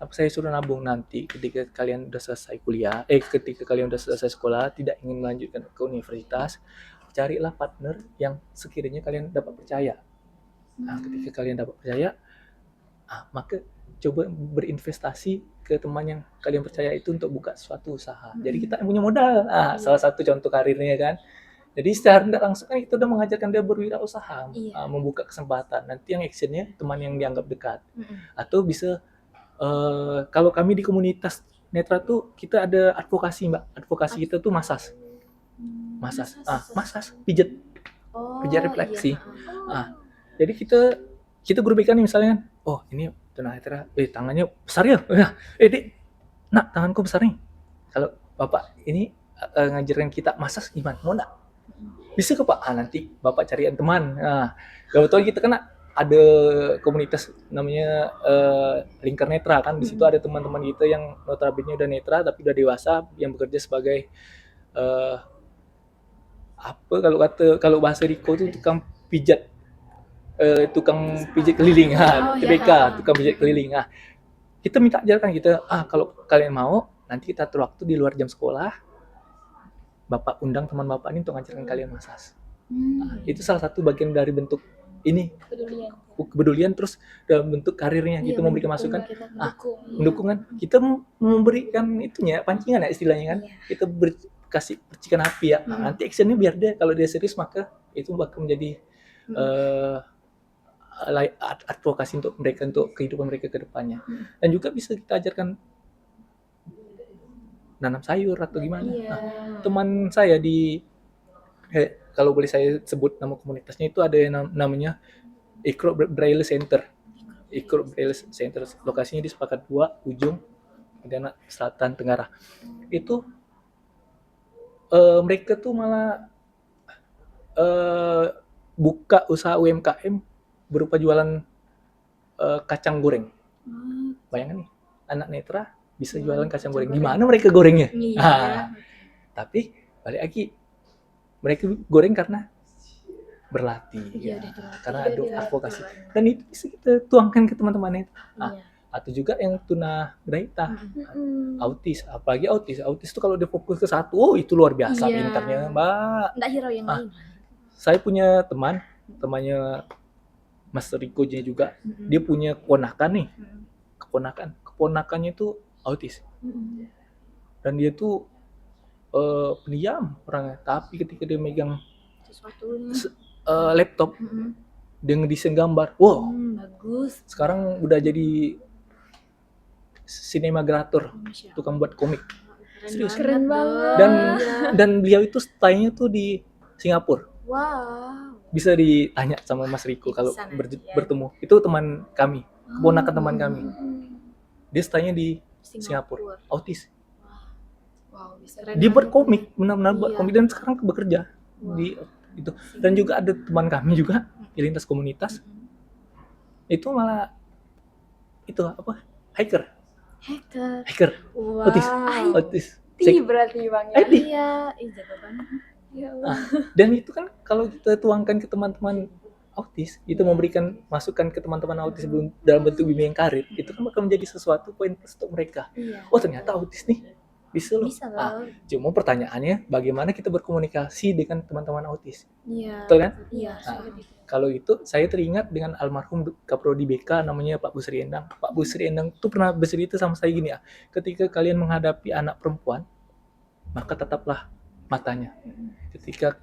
Apa saya suruh nabung nanti ketika kalian udah selesai kuliah, ketika kalian udah selesai sekolah, tidak ingin melanjutkan ke universitas, carilah partner yang sekiranya kalian dapat percaya. Nah, ketika kalian dapat percaya, maka coba berinvestasi ke teman yang kalian percaya itu untuk buka suatu usaha. Jadi kita yang punya modal. Salah satu contoh karirnya kan. Jadi secara tidak langsung kan kita udah mengajarkan dia berwirausaha, Iya. membuka kesempatan. Nanti yang actionnya teman yang dianggap dekat. Mm-mm. Atau bisa kalau kami di komunitas netra tuh kita ada advokasi Mbak. Advokasi kita tuh masas. Masas pijat Oh, pijat refleksi. iya. Jadi kita guru BK nih misalnya, oh ini tunanetra, tangannya besar ya, Dik, nak tanganku besar nih. Kalau bapak ini ngajarin kita masas gimana, mau nggak? Bisa ke Pak? Nanti bapak cariin teman. Kebetulan kita kan ada komunitas namanya Lingkar Netra kan, di situ ada teman-teman kita yang notabene udah netra tapi udah dewasa yang bekerja sebagai kalau bahasa Riko itu tukang pijat keliling, TBK, tukang pijat keliling. Kita minta ajarkan kita, kalau kalian mau, nanti kita atur waktu di luar jam sekolah, bapak undang teman bapak ini untuk ngajarkan kalian masas. Itu salah satu bagian dari bentuk ini kepedulian, terus dalam bentuk karirnya kita memberikan masukan, mendukung kan, kita memberikan itunya pancingan ya istilahnya kan, kita kasih percikan api ya. Nanti actionnya biar dia kalau dia serius maka itu bakal menjadi advokasi untuk mereka, untuk kehidupan mereka ke depannya. Dan juga bisa kita ajarkan nanam sayur atau gimana. Teman saya di kalau boleh saya sebut nama komunitasnya itu ada yang namanya Ikro Braille Center. Ikro Braille Center lokasinya di Sepakat 2 ujung Pontianak Selatan Tenggara. Itu mereka tuh malah buka usaha UMKM berupa jualan kacang goreng. Bayangkan nih, anak netra bisa jualan kacang goreng. Gimana mereka gorengnya? Tapi balik lagi, mereka goreng karena berlatih, karena ada advokasi. Dan itu bisa kita tuangkan ke teman-teman netra. Atau juga yang tunagrahita, autis, apalagi autis itu kalau dia fokus ke satu, itu luar biasa pintarnya Mbak. Nggak hero yang lain. Saya punya temannya Mas Riko juga, dia punya keponakan nih, keponakannya itu autis, dan dia tuh pendiam orangnya, tapi ketika dia megang laptop, dia ngedesain gambar, wow, bagus. Sekarang udah jadi sinematografer, tukang buat komik. Serius. Keren banget. Dan beliau itu stay-nya tuh di Singapura. Wow. Bisa ditanya sama Mas Riko kalau bertemu. Itu teman kami, keponakan teman kami. Dia stay-nya di Singapura, autis. Wow, bisa. Dia buat komik, benar-benar buat komik, dan sekarang bekerja di itu. Dan juga ada teman kami juga di lintas komunitas. Itu malah itu apa? Hiker. Wow. Autis. Berarti Bang ya. Iya, jago banget. Ya Allah. Dan itu kan kalau kita tuangkan ke teman-teman autis, itu memberikan masukan ke teman-teman autis dalam bentuk bimbingan karir, itu kan bakal menjadi sesuatu poin plus untuk mereka. Oh ternyata autis nih Bisa loh. Bisa loh. Cuma pertanyaannya bagaimana kita berkomunikasi dengan teman-teman autis. Iya. Betul kan? Iya, Nah, sulit itu. kalau itu saya teringat dengan almarhum Kaprodi BK namanya Pak Busri Endang. Pak Busri Endang itu pernah bercerita sama saya gini ya, ketika kalian menghadapi anak perempuan, maka tataplah matanya. Ketika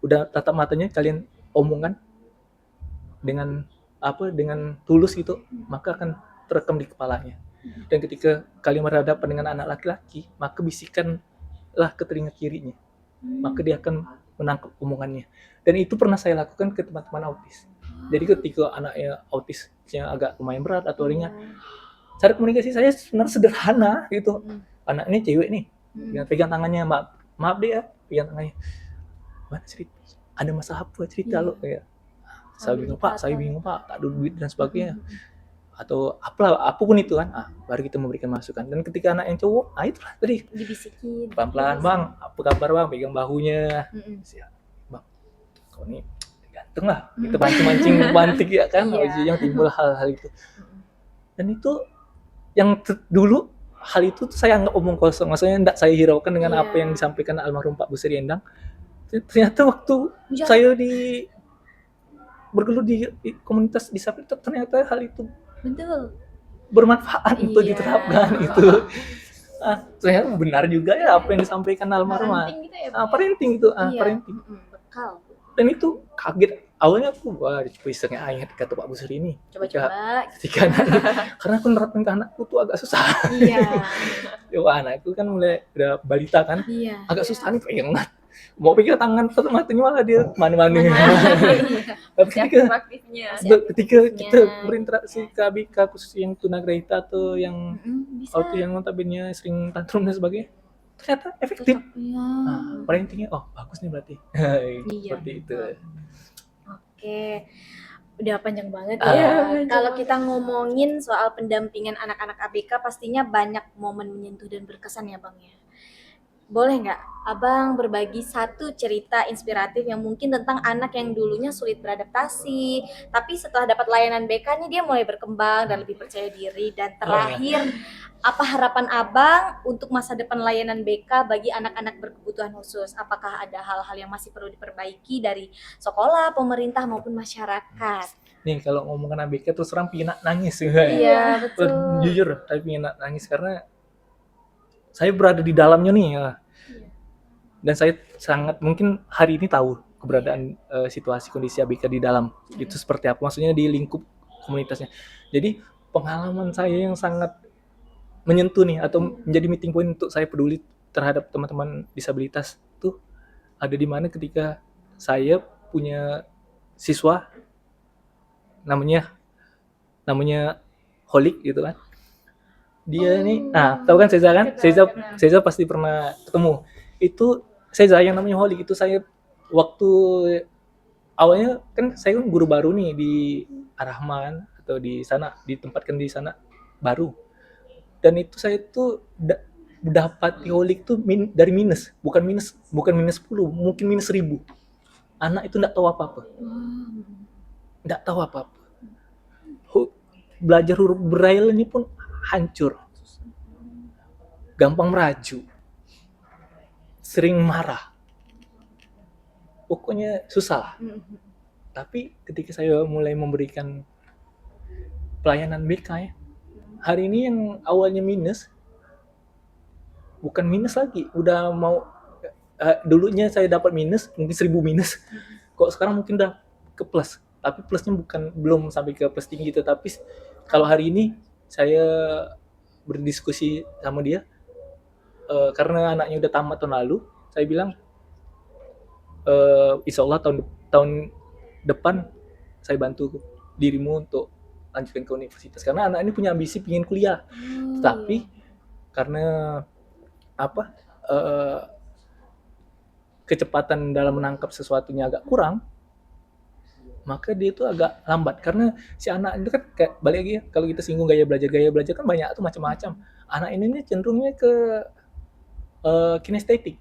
udah tatap matanya, kalian omongan dengan dengan tulus gitu, maka akan terekam di kepalanya. Dan ketika kalian berhadapan dengan anak laki-laki, maka bisikanlah ke telinga kirinya, maka dia akan menangkap omongannya. Dan itu pernah saya lakukan ke teman-teman autis. Jadi ketika anaknya autisnya agak lumayan berat atau ringan, cara komunikasi saya sebenarnya sederhana gitu. Anaknya cewek nih, pegang tangannya, maaf deh ya, pegang tangannya. Mana cerita? Ada masalah apa cerita lo kayak? Saya bingung pak, tak ada duit dan sebagainya. Atau apapun itu kan, baru kita memberikan masukan. Dan ketika anak yang cowok, itulah tadi Dibisikin. pelan-pelan, bang, apa kabar bang, pegang bahunya. Bang, kau ini ganteng lah, kita mancing-mancing romantik ya kan, yang timbul hal-hal itu. Dan itu yang dulu hal itu tuh saya anggap omong kosong, maksudnya tidak saya hiraukan dengan apa yang disampaikan almarhum Pak Busri Endang. Ternyata waktu saya bergelut di komunitas disabilitas, ternyata hal itu Betul. bermanfaat untuk diterapkan itu. Ternyata benar juga ya apa yang disampaikan almarhum. Parenting itu, parenting. Bekal. Dan itu kaget. Awalnya aku isengnya ayat kata Pak Busri ini. Coba-coba. Ketika karena aku nerapin ke anakku tuh agak susah. Iya. Anakku kan mulai udah balita kan. Iya. Agak susah nih pegang mau pegang tangan matanya malah dia mana-mana. Ketika kita berinteraksi ke ABK khusus yang tunagrahita atau yang autis yang notabene sering tantrum dan sebagainya, ternyata efektif. Parentingnya bagus nih berarti. Seperti itu. Oke. Udah panjang banget ya. Kalau kita ngomongin soal pendampingan anak-anak ABK pastinya banyak momen menyentuh dan berkesan ya Bang ya. Boleh nggak Abang berbagi satu cerita inspiratif yang mungkin tentang anak yang dulunya sulit beradaptasi, tapi setelah dapat layanan BK nih dia mulai berkembang dan lebih percaya diri. Dan terakhir, apa harapan Abang untuk masa depan layanan BK bagi anak-anak berkebutuhan khusus? Apakah ada hal-hal yang masih perlu diperbaiki dari sekolah, pemerintah maupun masyarakat? Nih kalau ngomongin ABK terus terang pengen nangis. Iya betul. Jujur, tapi pengen nangis karena saya berada di dalamnya nih ya. Dan saya sangat mungkin hari ini tahu keberadaan situasi kondisi ABK di dalam itu seperti apa, maksudnya di lingkup komunitasnya. Jadi pengalaman saya yang sangat menyentuh nih atau menjadi meeting point untuk saya peduli terhadap teman-teman disabilitas tuh ada di mana ketika saya punya siswa namanya Holik gitu kan. Dia nih, tahu kan Seza kan? Seza pasti pernah ketemu. Itu Seza yang namanya Holik itu saya waktu awalnya kan saya kan guru baru nih di Ar-Rahman atau di sana, ditempatkan di sana baru. Dan itu saya tuh dapat Holik tuh dari bukan minus 10, mungkin minus 1000. Anak itu enggak tahu apa-apa. Enggak tahu apa-apa. Belajar huruf braille ini pun hancur, gampang meraju, sering marah, pokoknya susah lah. Tapi ketika saya mulai memberikan pelayanan BK ya, hari ini yang awalnya minus bukan minus lagi, udah mau dulunya saya dapat minus mungkin 1000 minus, kok sekarang mungkin udah ke plus, tapi plusnya belum sampai ke plus tinggi, tetapi kalau hari ini saya berdiskusi sama dia karena anaknya udah tamat tahun lalu, saya bilang insya Allah tahun depan saya bantu dirimu untuk lanjutkan ke universitas karena anak ini punya ambisi pengen kuliah, tapi karena kecepatan dalam menangkap sesuatunya agak kurang, maka dia itu agak lambat karena si anak itu kan kayak balik lagi ya, kalau kita singgung gaya belajar kan banyak tuh macam-macam. Anak ini cenderungnya ke kinestetik,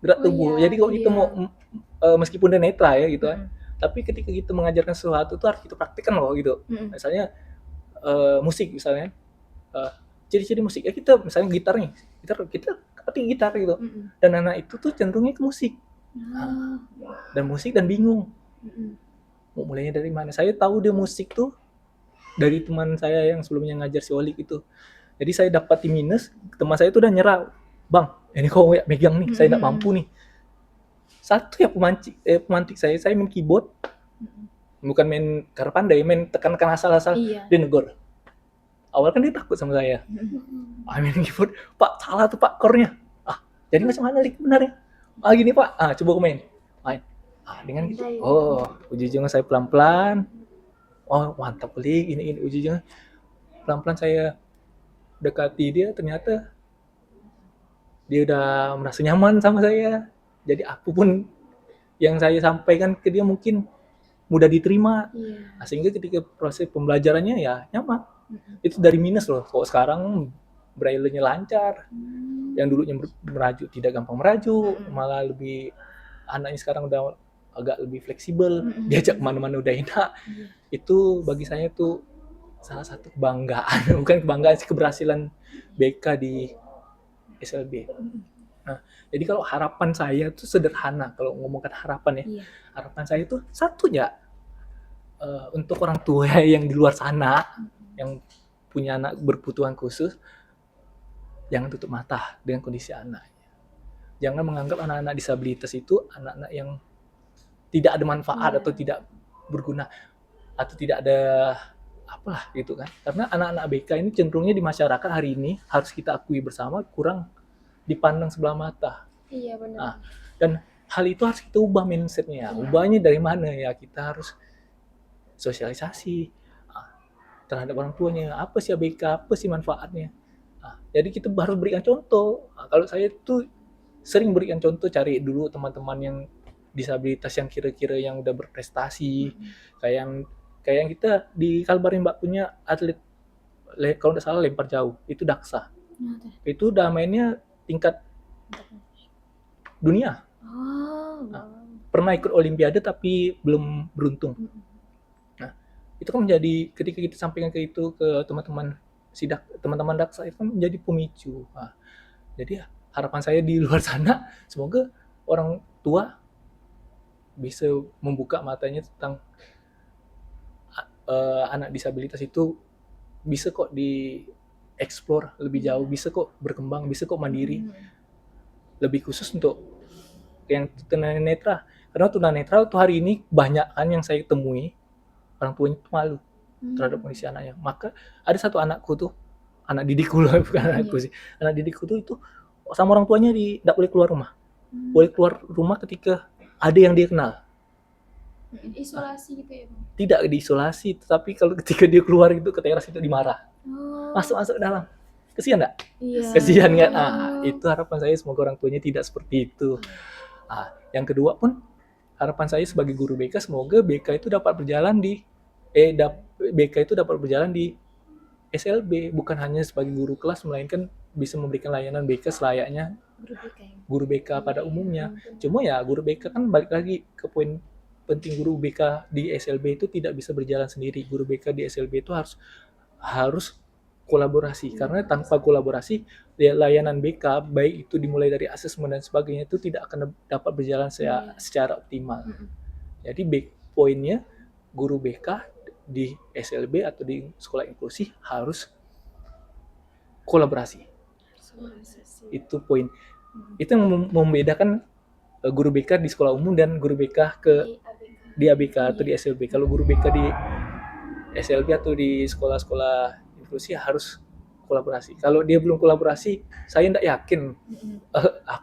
gerak tubuh. Jadi kalau kita mau meskipun dia netra ya gitu kan, tapi ketika kita mengajarkan sesuatu itu harus kita praktikkan loh gitu. Misalnya musik misalnya, ciri-ciri musik ya kita misalnya gitar nih, kita petik gitar gitu. Mm-mm. Dan anak itu tuh cenderungnya ke musik. Ah. Dan musik dan bingung Mm-mm. mau mulainya dari mana. Saya tahu dia musik tuh dari teman saya yang sebelumnya ngajar si Olik itu. Jadi saya dapat di minus, teman saya itu udah nyerah, bang ini kau ya megang nih, saya nggak mampu nih. Satu ya pemantik saya main keyboard, bukan main karena pandai, main tekan-tekan asal-asal. Iya. Dia negor. Awal kan dia takut sama saya. Main keyboard, pak salah tuh pak chordnya. Jadi macam mana lik benarnya? Gini pak, coba aku main. Dengan gitu. Oh, ujung-ujungnya saya pelan-pelan. Oh mantap lik, ini ujung-ujungnya pelan-pelan saya dekati dia, ternyata dia udah merasa nyaman sama saya. Jadi apapun yang saya sampaikan ke dia mungkin mudah diterima. Sehingga ketika proses pembelajarannya ya nyaman. Itu dari minus loh. Kok sekarang braille-nya lancar. Yang dulunya merajuk tidak gampang merajuk, malah lebih anaknya sekarang udah agak lebih fleksibel, diajak kemana-mana udah enak. Itu bagi saya tuh salah satu kebanggaan, bukan kebanggaan sih, keberhasilan BK di SLB. Nah, jadi kalau harapan saya tuh sederhana, kalau ngomongkan harapan ya, harapan saya tuh satu ya, untuk orang tua yang di luar sana, yang punya anak berkebutuhan khusus, jangan tutup mata dengan kondisi anaknya. Jangan menganggap anak-anak disabilitas itu anak-anak yang tidak ada manfaat atau tidak berguna atau tidak ada apalah gitu kan. Karena anak-anak BK ini cenderungnya di masyarakat hari ini harus kita akui bersama kurang dipandang sebelah mata. Iya benar. Dan hal itu harus kita ubah mindsetnya. Ubahnya dari mana ya? Kita harus sosialisasi terhadap orang tuanya. Apa sih ABK? Apa sih manfaatnya? Jadi kita harus berikan contoh. Kalau saya tuh sering berikan contoh, cari dulu teman-teman yang disabilitas yang kira-kira yang udah berprestasi. Kayak yang kita di Kalbar Mbak punya atlet, kalau nggak salah lempar jauh, itu Daksa. Itu udah mainnya tingkat dunia. Pernah ikut Olimpiade tapi belum beruntung. Nah, itu kan menjadi, ketika kita sampaikan ke teman-teman teman-teman Daksa, itu kan menjadi pemicu. Jadi harapan saya di luar sana, semoga orang tua bisa membuka matanya tentang anak disabilitas itu bisa kok dieksplor lebih jauh, bisa kok berkembang, bisa kok mandiri. Lebih khusus untuk yang tunanetra, karena tunanetra tuh hari ini banyak kan yang saya temui orang tuanya itu malu terhadap kondisi anaknya. Maka ada satu anakku tuh, anak didikku lah, bukan anakku sih, anak didikku tuh itu sama orang tuanya tidak boleh keluar rumah. Boleh keluar rumah ketika ada yang dia kenal. Isolasi gitu ya Bang? Tidak diisolasi, tetapi kalau ketika dia keluar itu ke teras itu dimarah. Masuk dalam. Kesian enggak? Iya. Kesian kan? Itu harapan saya, semoga orang tuanya tidak seperti itu. Yang kedua pun harapan saya sebagai guru BK, semoga BK itu dapat berjalan di SLB, bukan hanya sebagai guru kelas, melainkan bisa memberikan layanan BK selayaknya guru BK pada umumnya. Cuma ya guru BK kan balik lagi ke poin penting, guru BK di SLB itu tidak bisa berjalan sendiri. Guru BK di SLB itu harus kolaborasi, karena tanpa kolaborasi layanan BK baik itu dimulai dari asesmen dan sebagainya itu tidak akan dapat berjalan secara optimal. Jadi poinnya guru BK di SLB atau di sekolah inklusi harus kolaborasi. Itu poin. Itu yang membedakan guru BK di sekolah umum dan guru BK di ABK atau di SLB. Kalau guru BK di SLB atau di sekolah-sekolah inklusi harus kolaborasi. Kalau dia belum kolaborasi, saya tidak yakin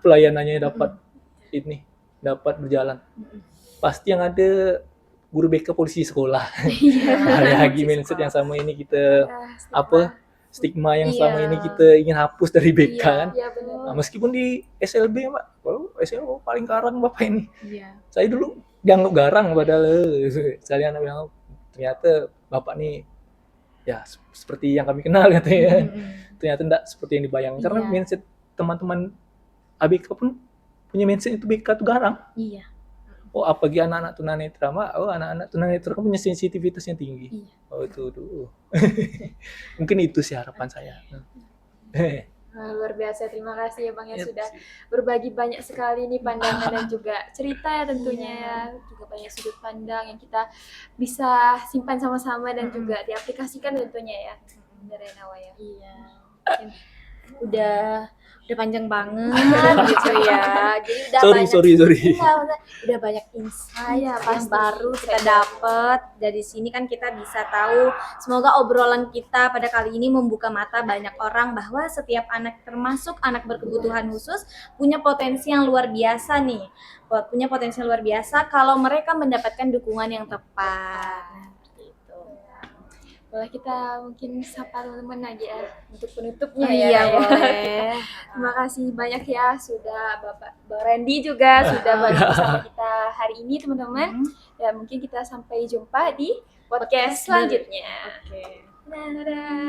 pelayanannya dapat berjalan. Pasti yang ada guru BK polisi sekolah. Lagi mindset yang sama ini kita stigma yang selama ini kita ingin hapus dari BK kan. Meskipun di SLB Mbak, SLB paling garang Bapak ini. Saya dulu dianggap garang, padahal saya anak bilang ternyata Bapak nih ya seperti yang kami kenal katanya. Ternyata tidak seperti yang dibayangkan. Karena mindset teman-teman ABK pun punya mindset itu BK itu garang. Apalagi anak-anak tunanetra, anak-anak tunanetra kan punya sensitivitas yang tinggi. Itu. Mungkin itu sih harapan saya. Wah, luar biasa, terima kasih ya Bang ya Yep. sudah berbagi banyak sekali nih pandangan dan juga cerita ya tentunya ya, juga banyak sudut pandang yang kita bisa simpan sama-sama dan juga diaplikasikan tentunya ya dari Nawaya. Iya. Mungkin udah panjang banget gitu ya. Jadi udah banyak Sorry. Iya, udah banyak insight Iya, yang pasti. baru kita dapat dari sini kan kita bisa tahu. Semoga obrolan kita pada kali ini membuka mata banyak orang bahwa setiap anak termasuk anak berkebutuhan khusus punya potensi yang luar biasa nih. Punya potensi yang luar biasa kalau mereka mendapatkan dukungan yang tepat. Nah, seperti itu. Boleh kita mungkin sapa teman-teman lagi ya untuk penutupnya Oh, ya. iya, Raya. boleh. Terima kasih banyak ya sudah Bang Randy juga sudah bersama kita hari ini teman-teman. Ya mungkin kita sampai jumpa di podcast selanjutnya. Oke. Dadah.